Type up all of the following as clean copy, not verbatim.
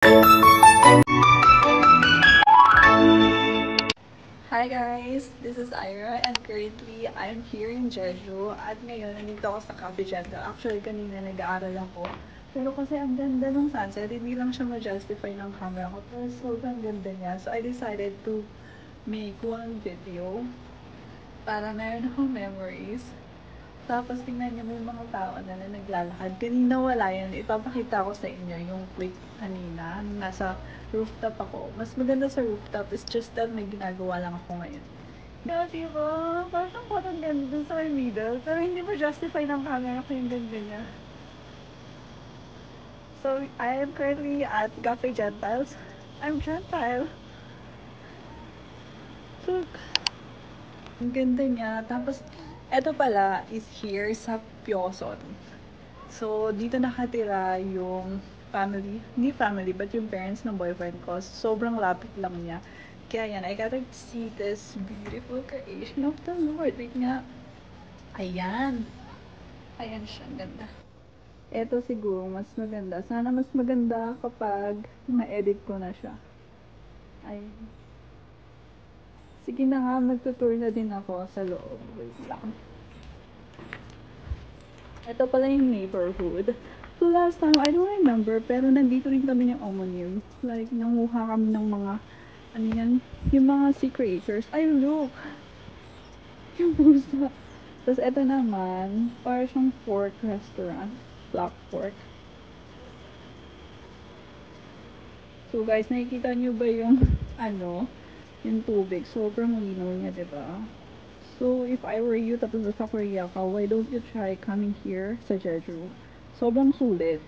Hi guys! This is Ira and currently I'm here in Jeju at ngayon nandito ako sa Cafe Genta. Actually kanina nag-aaral ako pero kasi ang ganda ng sunset, hindi lang siya ma-justify ng camera ko pero sobrang ganda niya. So I decided to make one video para meron akong memories. Tapos tingnan niyo may mga tao na naglalakad. Kanina wala yan. Ipapakita ko sa inyo yung clip kanina. Nasa rooftop ako. Mas maganda sa rooftop is just that may ginagawa lang ako ngayon. Yeah, diba? Parang ganda sa middle. Pero hindi mo justify ng camera ko yung ganda niya. So, I am currently at Cafe Gentiles. I'm Gentile. Look. Ang ganda niya. Tapos, eto pala is here sa Pyoson. So, dito nakatira yung family. Hindi family, but yung parents ng boyfriend ko. Sobrang lapit lang niya. Kaya yan, I got to see this beautiful creation of the Lord. Wait nga. Ayan. Ayan siya. Ganda. Eto siguro, mas maganda. Sana mas maganda kapag na-edit ko na siya. Ayan. Sige na nga, magtutour na din ako sa loob. Wait lang. Ito pala yung neighborhood. So last time, I don't remember, pero nandito rin kami ng homonym. Like, nanguha kami ng mga, ano yan? Yung mga sea creatures. Ay, look! Yung pusa. Tapos ito naman, para siyang pork restaurant. Black pork. So guys, nakikita nyo ba yung, yung tubig? Sobrang linaw niya, diba? So, if I were you, tapos sa Korea ka, why don't you try coming here sa Jeju? Sobrang sulit.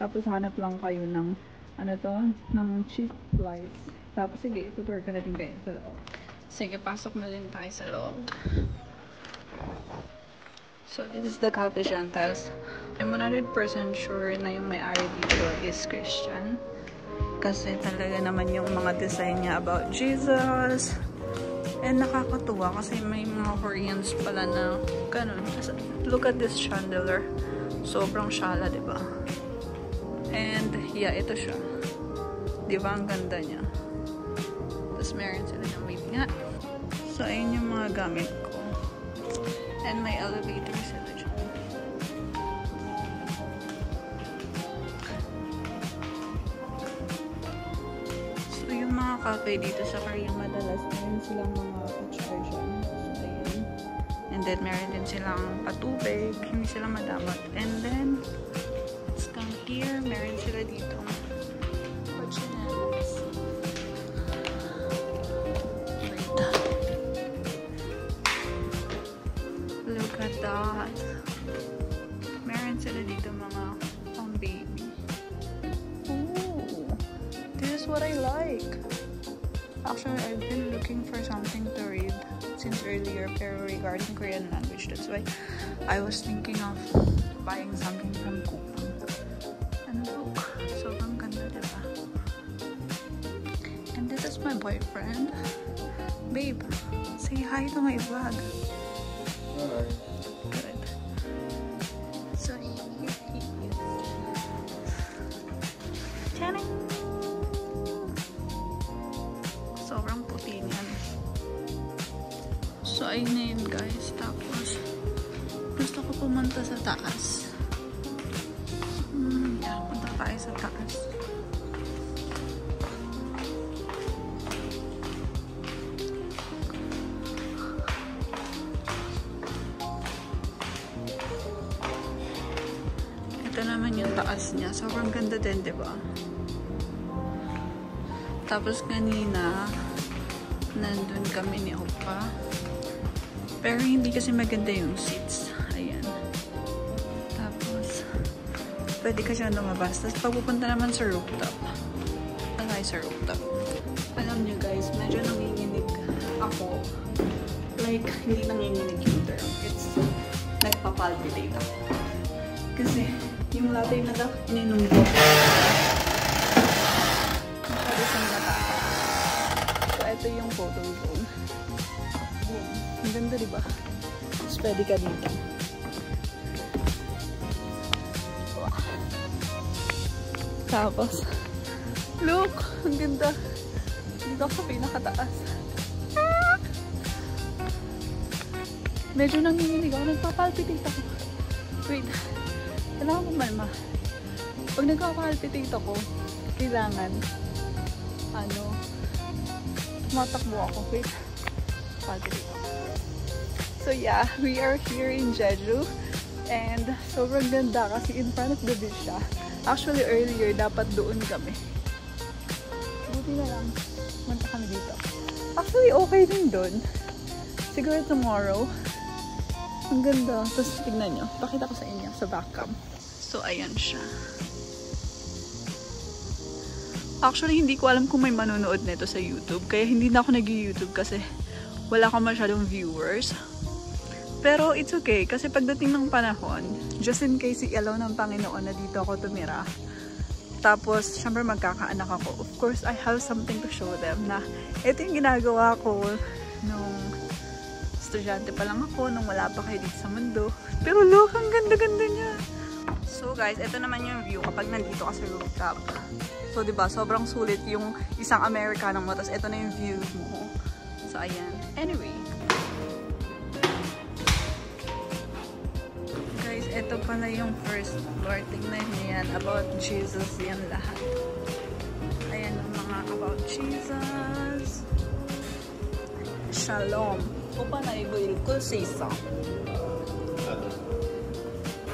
Tapos hanap lang kayo ng, ng cheap flights. Tapos sige, tutor ka natin kayo sa loob. Sige, pasok na din tayo sa loob. So, this is the Cafe Gentiles. I'm 100% sure na yung may-ari dito is Christian. Kasi talaga naman yung mga design niya about Jesus. And nakakatuwa kasi may mga Koreans pala na ganun. Look at this chandelier. Sobrang shala, diba? And yeah, ito siya. Diba ang ganda niya? Tapos meron sila ng wait nga. So ayun yung mga gamit ko. And may elevator sila dyan. So yung mga cafe dito sa Korea, madalas meron silang mga pa-charge. So ayun. And then meron din silang patubig. Hindi sila madamot. And then let's come here. Meron sila dito pachinelas. Look at that. Meron sila dito mga baby. Ooh, this is what I like. Actually, I've been looking for something to read since earlier, pero regarding Korean language, that's why I was thinking of buying something from Coupang. And look, sobrang ganda, diba? And this is my boyfriend. Babe, say hi to my vlog. Hi. Good. So here he is. Channing! Sobrang puti niyan. So ayun na yun guys. Tapos gusto ko pumunta sa taas. Yeah, punta tayo sa taas. Ito naman yung taas niya. Sobrang ganda din, diba? Tapos kanina, nandun kami ni Opa. Pero hindi kasi maganda yung seats. Ayan. Tapos, pwede ka siyang lumabas. Tapos pagpupunta naman sa rooftop. Alay sa rooftop. Alam nyo guys, medyo nanginginig ako. Like, hindi nanginginig yung term. It's, nagpapalpitate ako. Kasi, yung latte na ininom ko. Masyado siyang natakot. So, ito yung photo zone. Boom. Ang ganda, diba? Tapos, pwede ka dito. Wow. Tapos, Look, ang ganda. Dito ako sa pinakataas. Medyo nanginginig ako. Nagpapalpitate ako. Wait. Kailangan ko malma. Pag nagpapalpitate ako, kailangan tumatakbo ako. Wait. Palpitate ako. So yeah, we are here in Jeju. And sobrang ganda kasi in front of the beach siya. Actually, earlier, dapat doon kami. Buti na lang. Punta kami dito. Actually, okay din doon. Siguro tomorrow. Ang ganda. Tapos, tignan nyo. Pakita ko sa inyo sa backcam. So, ayan siya. Actually, hindi ko alam kung may manonood nito sa YouTube. Kaya hindi na ako nag-YouTube kasi wala akong masyadong viewers. Pero it's okay, kasi pagdating ng panahon, just in case i-allow ng Panginoon na dito ako tumira, tapos syempre magkakaanak ako, of course I have something to show them na ito yung ginagawa ko nung estudyante pa lang ako, nung wala pa kayo dito sa mundo. Pero look, ang ganda-ganda niya. So guys, ito naman yung view kapag nandito ka sa rooftop. So diba, sobrang sulit yung isang Amerikano mo, tapos ito na yung view mo. So ayan. Anyway, ito pala yung first floor. Tingnan niyo yan. About Jesus yan lahat. Ayan yung mga about Jesus. Shalom. 오빠 나 이거 읽을 수 있어.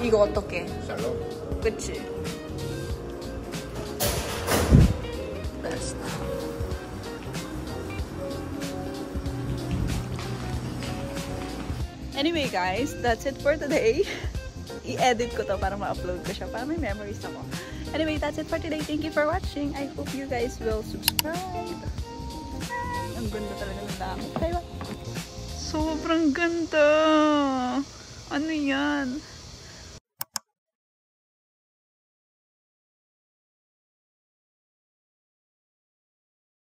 이거 어떻게? Shalom. 그치? Best. Anyway guys, that's it for today. I-edit ko to para ma-upload ko siya para may memories ako. Anyway, that's it for today. Thank you for watching. I hope you guys will subscribe. Ang ganda talaga ng dami. Bye-bye! Sobrang ganda! Ano yan?